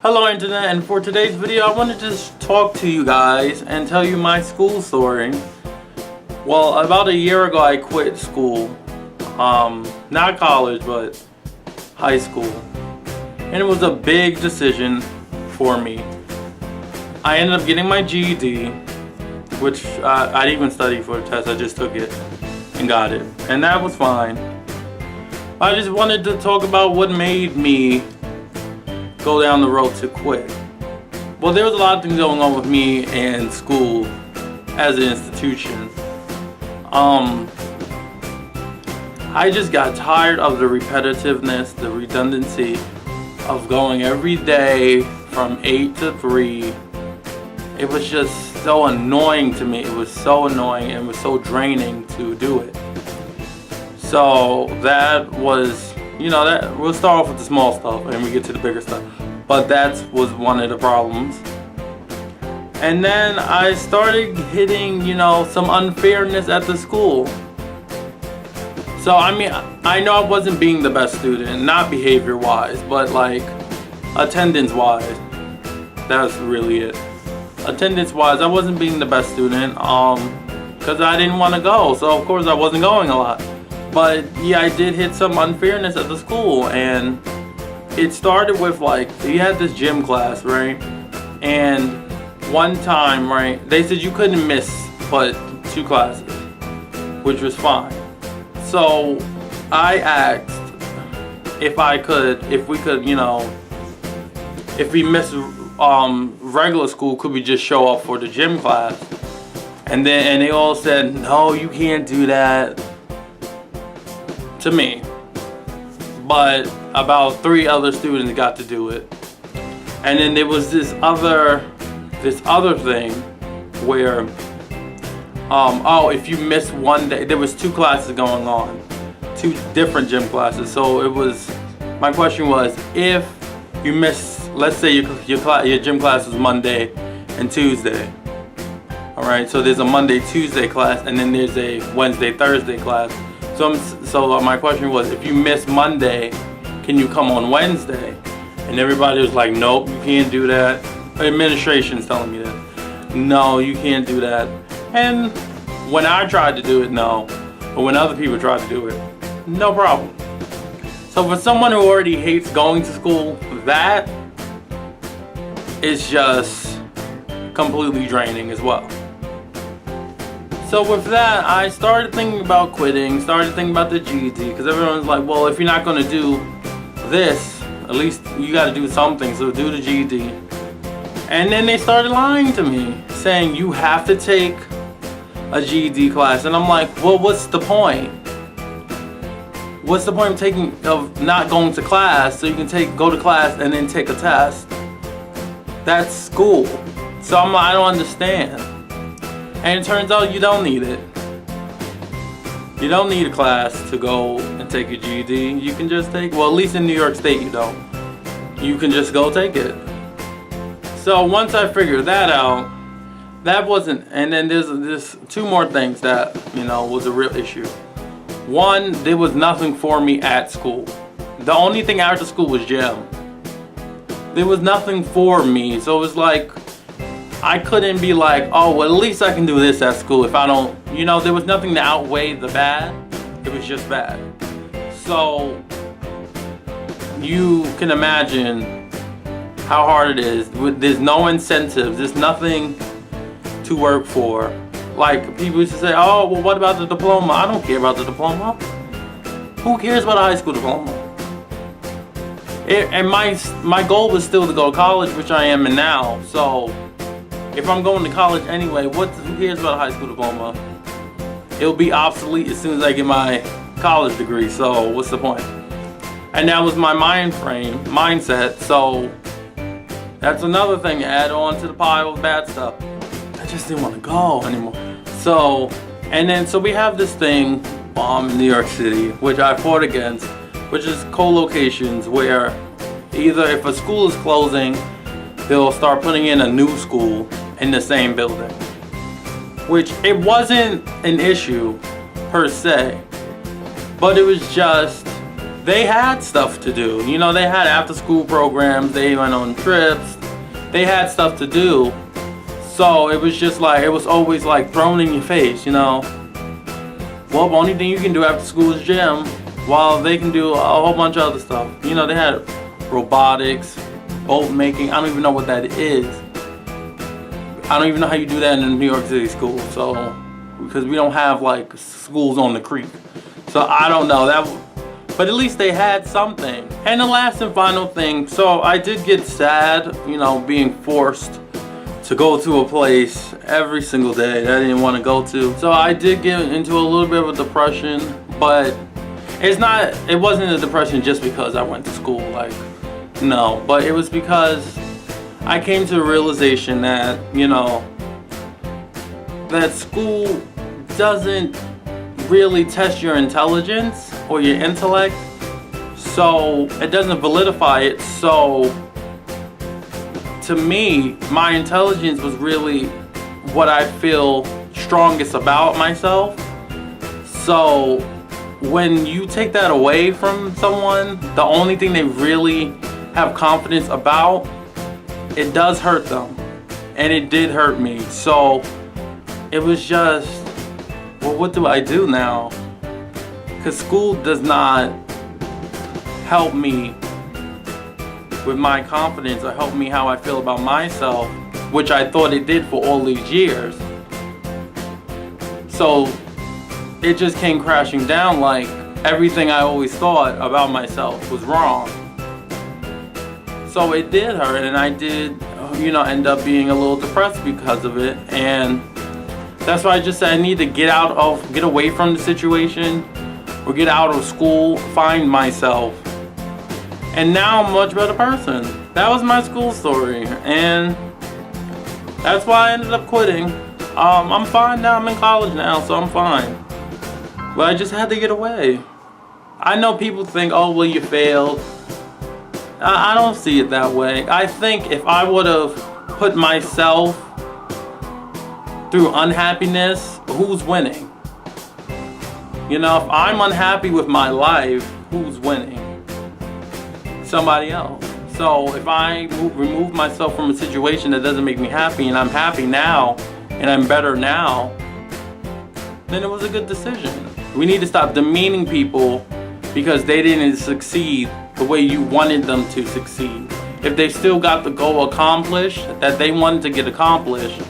Hello internet, and for today's video I wanted to just talk to you guys and tell you my school story. Well, about a year ago I quit school, not college but high school, and it was a big decision for me. I ended up getting my GED, which I didn't even study for the test, I just took it and got it, and that was fine. I just wanted to talk about what made me go down the road to quit. Well, there was a lot of things going on with me and school as an institution. I just got tired of the repetitiveness, the redundancy of going every day from 8 to 3. It was just so annoying to me. It was so annoying and it was so draining to do it. So that was, that we'll start off with the small stuff and we get to the bigger stuff. But that was one of the problems. And then I started hitting, some unfairness at the school. So I know I wasn't being the best student, not behavior wise, but like attendance wise. That's really it. Attendance wise, I wasn't being the best student because I didn't want to go. So of course I wasn't going a lot. But yeah, I did hit some unfairness at the school, and it started with you had this gym class, right? And one time, right, they said you couldn't miss but 2 classes, which was fine. So I asked if we missed regular school, could we just show up for the gym class? And they all said, no, you can't do that. To me, but about 3 other students got to do it. And then there was this other thing where if you miss one day, there was 2 classes going on, 2 different gym classes. So my question was, if you miss, let's say your gym class was Monday and Tuesday, all right, so there's a Monday Tuesday class and then there's a Wednesday Thursday class. So my question was, if you miss Monday, can you come on Wednesday? And everybody was like, nope, you can't do that. Administration's telling me that. No, you can't do that. And when I tried to do it, no. But when other people tried to do it, no problem. So for someone who already hates going to school, that is just completely draining as well. So with that, I started thinking about quitting, started thinking about the GED, because everyone's like, well, if you're not going to do this, at least you got to do something, so do the GED. And then they started lying to me, saying you have to take a GED class. And I'm like, well, what's the point? What's the point of not going to class so you can go to class and then take a test? That's school. So I don't understand. And it turns out you don't need it. You don't need a class to go and take your GED. You can just take, well, at least in New York State you don't. You can just go take it. So once I figured that out, that wasn't, and then there's 2 more things that, was a real issue. One, there was nothing for me at school. The only thing after school was gym. There was nothing for me, so it was like, I couldn't be like, oh, well, at least I can do this at school if I don't, there was nothing to outweigh the bad. It was just bad. So you can imagine how hard it is. There's no incentives. There's nothing to work for. Like, people used to say, oh, well, what about the diploma? I don't care about the diploma. Who cares about a high school diploma? And my goal was still to go to college, which I am in now. So if I'm going to college anyway, who cares about a high school diploma? It'll be obsolete as soon as I get my college degree, so what's the point? And that was my mindset, so that's another thing to add on to the pile of bad stuff. I just didn't want to go anymore. So we have this thing in New York City, which I fought against, which is co-locations, where either if a school is closing, they'll start putting in a new school in the same building. Which, it wasn't an issue per se, but it was just they had stuff to do. You know, they had after school programs, they went on trips, they had stuff to do. So it was just like, it was always like thrown in your face, you know. Well, the only thing you can do after school is gym, while they can do a whole bunch of other stuff. You know, they had robotics, bolt making. I don't even know what that is. I don't even know how you do that in a New York City school. So, because we don't have like schools on the creek. So I don't know that, but at least they had something. And the last and final thing, so I did get sad, you know, being forced to go to a place every single day that I didn't want to go to. So I did get into a little bit of a depression, but it wasn't a depression just because I went to school, like, no, but it was because I came to the realization that, you know, that school doesn't really test your intelligence or your intellect, so it doesn't validify it. So to me, my intelligence was really what I feel strongest about myself. So when you take that away from someone, the only thing they really have confidence about, it does hurt them. And it did hurt me. So it was just, well, what do I do now? Because school does not help me with my confidence or help me how I feel about myself, which I thought it did for all these years. So it just came crashing down, like everything I always thought about myself was wrong. So it did hurt, and I did, you know, end up being a little depressed because of it. And that's why I just said I need to get away from the situation, or get out of school, find myself. And now I'm a much better person. That was my school story, and that's why I ended up quitting. I'm fine now, I'm in college now, so I'm fine. But I just had to get away. I know people think, oh, well, you failed. I don't see it that way. I think if I would have put myself through unhappiness, who's winning? You know, if I'm unhappy with my life, who's winning? Somebody else. So if I remove myself from a situation that doesn't make me happy, and I'm happy now, and I'm better now, then it was a good decision. We need to stop demeaning people because they didn't succeed the way you wanted them to succeed. If they still got the goal accomplished that they wanted to get accomplished,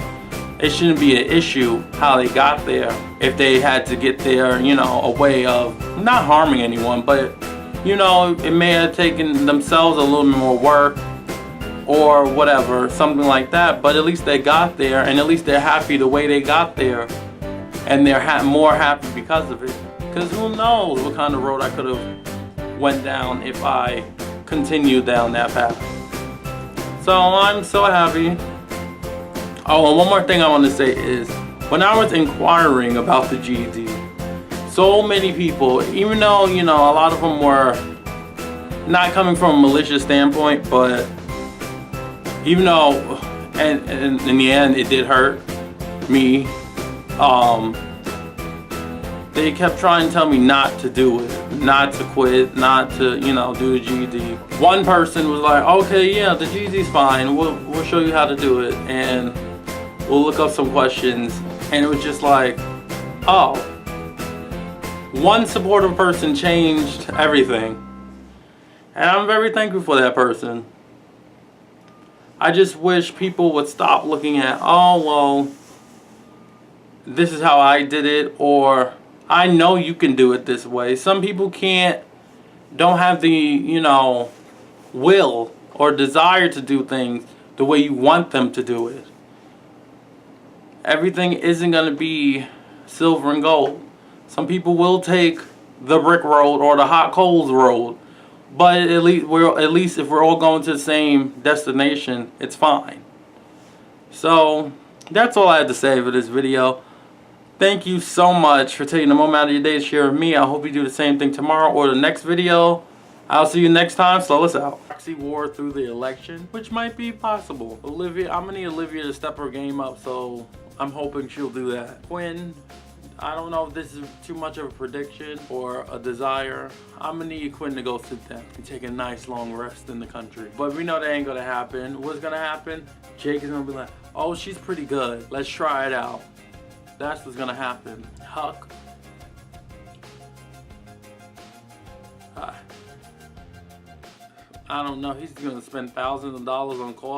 it shouldn't be an issue how they got there. If they had to get there, you know, a way of not harming anyone, but, you know, it may have taken themselves a little more work or whatever, something like that, but at least they got there, and at least they're happy the way they got there, and they're more happy because of it. Because who knows what kind of road I could have went down if I continued down that path. So I'm so happy. Oh, and one more thing I want to say is, when I was inquiring about the GED, so many people, even though, you know, a lot of them were not coming from a malicious standpoint, but even though, and in the end, it did hurt me, they kept trying to tell me not to do it, not to quit, not to, you know, do the GED. One person was like, okay, yeah, the GED's fine, we'll show you how to do it, and we'll look up some questions. And it was just like, oh, one supportive person changed everything. And I'm very thankful for that person. I just wish people would stop looking at, oh, well, this is how I did it, or I know you can do it this way. Some people don't have the, you know, will or desire to do things the way you want them to do it. Everything isn't going to be silver and gold. Some people will take the brick road or the hot coals road, but at least if we're all going to the same destination, it's fine. So that's all I had to say for this video. Thank you so much for taking a moment out of your day to share with me. I hope you do the same thing tomorrow or the next video. I'll see you next time. Slowlist out. Proxy war through the election, which might be possible. Olivia, I'm gonna need Olivia to step her game up, so I'm hoping she'll do that. Quinn, I don't know if this is too much of a prediction or a desire. I'm gonna need Quinn to go sit down and take a nice long rest in the country. But we know that ain't gonna happen. What's gonna happen? Jake is gonna be like, oh, she's pretty good. Let's try it out. That's what's gonna happen. Huck. I don't know. He's gonna spend thousands of dollars on coffee.